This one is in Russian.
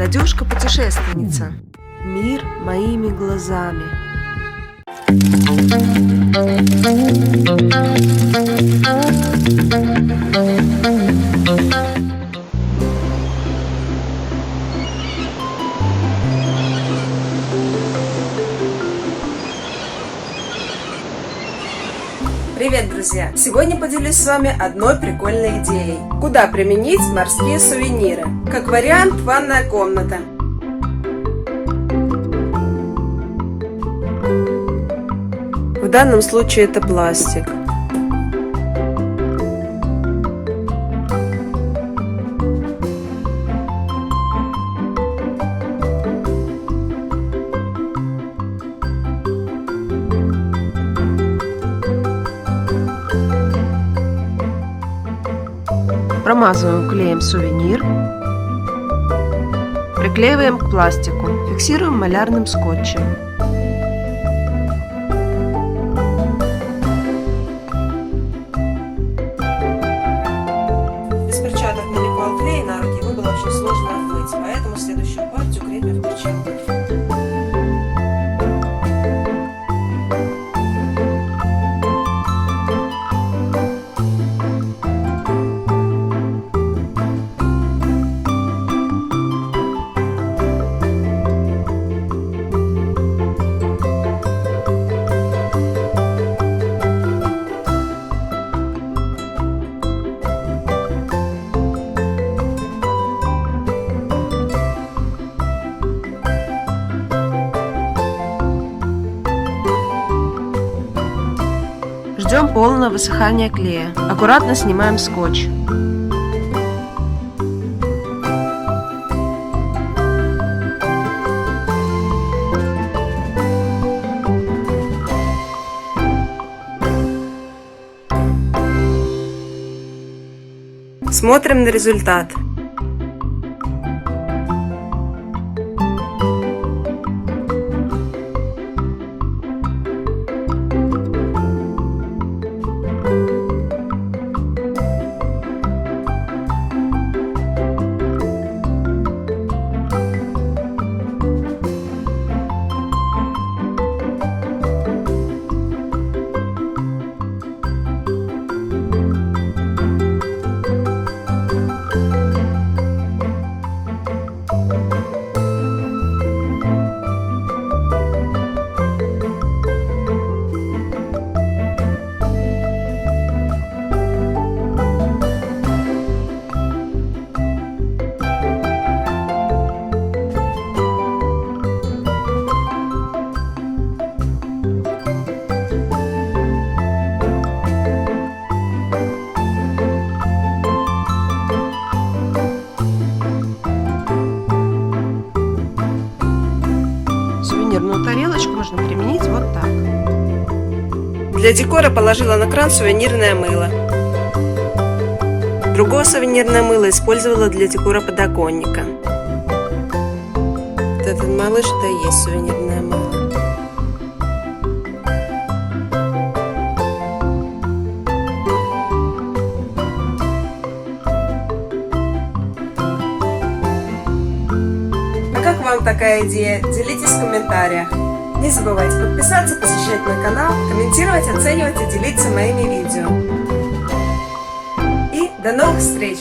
Надюшка-путешественница. Мир моими глазами. Привет, друзья! Сегодня поделюсь с вами одной прикольной идеей. Куда применить морские сувениры? Как вариант, ванная комната. В данном случае это пластик. Промазываем клеем сувенир, приклеиваем к пластику, фиксируем малярным скотчем. Без перчаток налипал клей на руки, его было очень сложно отмыть, поэтому следующую партию крепим в перчатках. Ждем полного высыхания клея. Аккуратно снимаем скотч. Смотрим на результат. Сувенирную тарелочку можно применить вот так. Для декора положила на кран сувенирное мыло. Другое сувенирное мыло использовала для декора подоконника. Вот этот малыш, это и есть сувенирное мыло. Как вам такая идея? Делитесь в комментариях. Не забывайте подписаться, посещать мой канал, комментировать, оценивать и делиться моими видео. И до новых встреч!